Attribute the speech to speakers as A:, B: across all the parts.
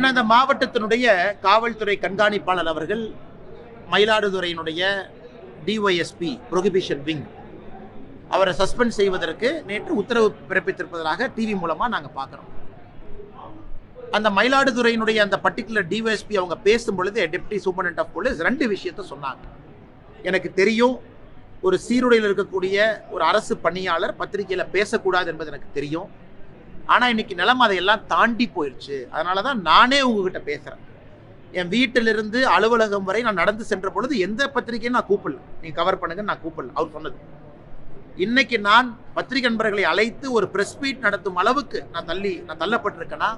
A: அந்த மாவட்டத்தினுடைய காவல்துறை கண்காணிப்பாளர் அவர்கள் மயிலாடுதுறையினுடைய டிஒய்எஸ்பி ப்ரொஹிபிஷன் விங் அவரை சஸ்பெண்ட் செய்வதற்கு நேற்று உத்தரவு பிறப்பித்திருப்பதாக டிவி மூலமாக நாங்கள் பார்க்குறோம். அந்த மயிலாடுதுறையினுடைய அந்த பர்டிகுலர் டிஒய்எஸ்பி அவங்க பேசும் பொழுது டெப்டி சூப்பரண்ட் ஆஃப் போலீஸ் 2 விஷயத்தை சொன்னாங்க. எனக்கு தெரியும், ஒரு சீருடையில் இருக்கக்கூடிய ஒரு அரசு பணியாளர் பத்திரிகையில் பேசக்கூடாது என்பது எனக்கு தெரியும். ஆனால் இன்னைக்கு நிலைமை அதையெல்லாம் தாண்டி போயிடுச்சு. அதனால தான் நானே உங்ககிட்ட பேசுகிறேன். என் வீட்டிலிருந்து அலுவலகம் வரை நான் நடந்து சென்ற பொழுது எந்த பத்திரிகையும் நான் கூப்பிடல, நீங்கள் கவர் பண்ணுங்கன்னு நான் கூப்பிடல. அவர் சொன்னது. இன்னைக்கு நான் பத்திரிகை நண்பர்களை அழைத்து ஒரு பிரஸ் மீட் நடத்தும் அளவுக்கு நான் தள்ளப்பட்டிருக்கேன்னா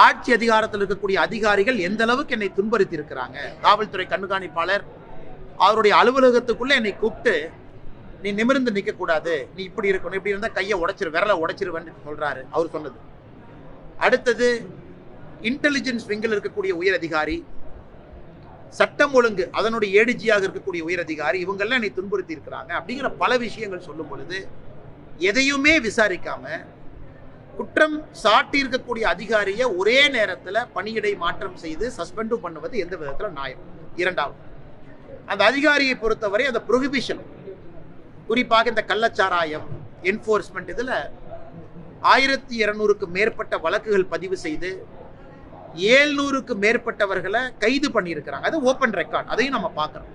A: ஆட்சி அதிகாரத்தில் இருக்கக்கூடிய அதிகாரிகள் எந்த அளவுக்கு என்னை துன்புறுத்தி இருக்கிறாங்க. காவல்துறை கண்காணிப்பாளர் அவருடைய அலுவலகத்துக்குள்ள என்னை கூப்பிட்டு, நீ நிமிர்ந்து நிற்க கூடாது, நீ இப்படி இருக்கணும், இப்படி இருந்தால் கையை விரலை உடைச்சிருவேன்னு சொல்றாரு. அவர் சொன்னது. அடுத்தது இன்டெலிஜென்ஸ் விங்கில் இருக்கக்கூடிய உயர் அதிகாரி, சட்டம் ஒழுங்கு அதனுடைய ஏடிஜியாக இருக்கக்கூடிய உயர் அதிகாரி, இவங்கெல்லாம் என்னை துன்புறுத்தி இருக்கிறாங்க அப்படிங்கிற பல விஷயங்கள் சொல்லும் பொழுது எதையுமே விசாரிக்காம குற்றம் சாட்டி இருக்கக்கூடிய அதிகாரியை ஒரே நேரத்தில் பணியிடை மாற்றம் செய்து சஸ்பெண்டும் பண்ணுவது எந்த விதத்தில் நியாயம்? இரண்டாவது, அந்த அதிகாரியை பொறுத்தவரை அந்த ப்ரொஹிபிஷன், குறிப்பாக இந்த கள்ளச்சாராயம் என்ஃபோர்ஸ்மெண்ட், இதில் 1200க்கு மேற்பட்ட வழக்குகள் பதிவு செய்து 700க்கு மேற்பட்டவர்களை கைது பண்ணியிருக்கிறாங்க. அது ஓப்பன் ரெக்கார்ட், அதையும் நம்ம பார்க்குறோம்.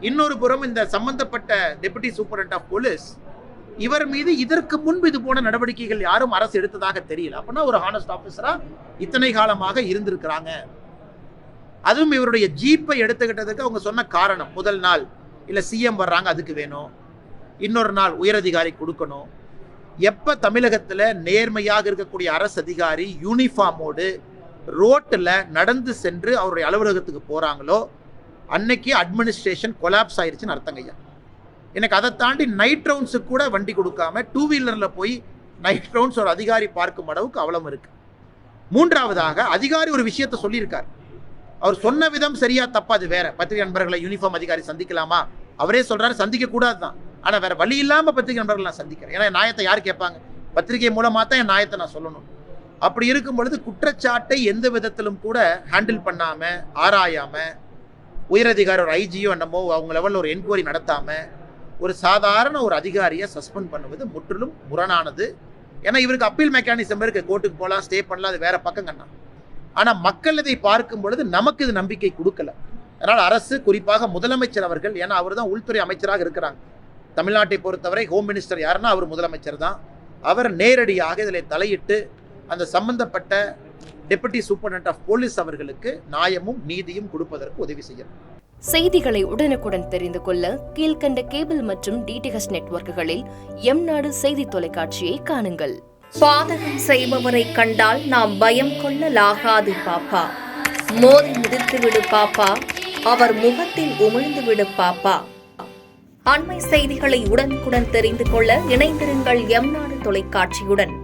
A: இன்னொரு புறம் இந்த சம்பந்தப்பட்ட டெபுட்டி சூப்பரண்ட் ஆஃப் போலீஸ், இவர் மீது இதற்கு முன்பு இது போன நடவடிக்கைகள் யாரும் அரசு எடுத்ததாக தெரியல. அப்படின்னா ஒரு ஹானஸ்ட் ஆஃபீஸரா இத்தனை காலமாக இருந்திருக்கிறாங்க. அதுவும் இவருடைய ஜீப்பை எடுத்துக்கிட்டதுக்கு அவங்க சொன்ன காரணம், முதல் நாள் இல்லை சிஎம் வர்றாங்க அதுக்கு வேணும், இன்னொரு நாள் உயரதிகாரி கொடுக்கணும். எப்போ தமிழகத்தில் நேர்மையாக இருக்கக்கூடிய அரசு அதிகாரி யூனிஃபார்மோடு ரோட்டில் நடந்து சென்று அவருடைய அலுவலகத்துக்கு போகிறாங்களோ அன்னைக்கு அட்மினிஸ்ட்ரேஷன் கொலாப்ஸ் ஆயிடுச்சுன்னு அர்த்தங்கய்யா. எனக்கு அதை தாண்டி நைட் ரவுண்ட்ஸுக்கு கூட வண்டி கொடுக்காம 2 வீலரில் போய் நைட் ரவுண்ட்ஸ் ஒரு அதிகாரி பார்க்கும் அளவுக்கு அவலம் இருக்கு. மூன்றாவதாக, அதிகாரி ஒரு விஷயத்தை சொல்லியிருக்கார். அவர் சொன்ன விதம் சரியா தப்பா அது வேற. பத்திரிகை நண்பர்களை யூனிஃபார்ம் அதிகாரி சந்திக்கலாமா? அவரே சொல்றாரு சந்திக்க கூடாது தான். ஆனால் வேற வழி இல்லாம பத்திரிகை நண்பர்கள் நான் சந்திக்கிறேன். ஏன்னா நியாயத்தை யார் கேட்பாங்க? பத்திரிகை மூலமா தான் என் நியாயத்தை நான் சொல்லணும். அப்படி இருக்கும் பொழுது குற்றச்சாட்டை எந்த விதத்திலும் கூட ஹேண்டில் பண்ணாம, ஆராயாம, உயரதிகாரி ஒரு ஐஜியோ என்னமோ அவங்க லெவலில் ஒரு என்கொயரி நடத்தாம ஒரு சாதாரண ஒரு அதிகாரியை சஸ்பெண்ட் பண்ணுவது முற்றிலும் முரணானது. ஏன்னா இவருக்கு அப்பீல் மெக்கானிசம் இருக்கு, கோர்ட்டுக்கு போகலாம், ஸ்டே பண்ணலாம், அது வேற பக்கம் கண்ணா. ஆனால் மக்கள் இதை பார்க்கும் பொழுது நமக்கு இது நம்பிக்கை கொடுக்கல. அதனால் அரசு, குறிப்பாக முதலமைச்சர் அவர்கள், ஏன்னா அவர் தான் உள்துறை அமைச்சராக இருக்கிறாங்க தமிழ்நாட்டை பொறுத்தவரை, ஹோம் மினிஸ்டர் யாருன்னா அவர் முதலமைச்சர் தான். அவர் நேரடியாக இதில் தலையிட்டு அந்த சம்பந்தப்பட்ட டெபுட்டி சூப்பரண்ட் ஆஃப் போலீஸ் அவர்களுக்கு நியாயமும் நீதியும் கொடுப்பதற்கு உதவி செய்யணும்.
B: செய்திகளை உடனுக்குடன் தெரிந்து கொள்ள கீழ்கண்ட கேபிள் மற்றும் டிடிஹெச் நெட்வொர்க்குகளில் எம்நாடு செய்தி தொலைக்காட்சியை காணுங்கள்.
C: பாதகம் செய்பவரை கண்டால் நாம் பயம் கொள்ளலாகாது பாப்பா. மோதி மிதித்து விடு பாப்பா, அவர் முகத்தில் உமிழ்ந்து விடு பாப்பா. அண்மை செய்திகளை உடனுக்குடன் தெரிந்து கொள்ள இணைந்திருங்கள் எம்நாடு தொலைக்காட்சியுடன்.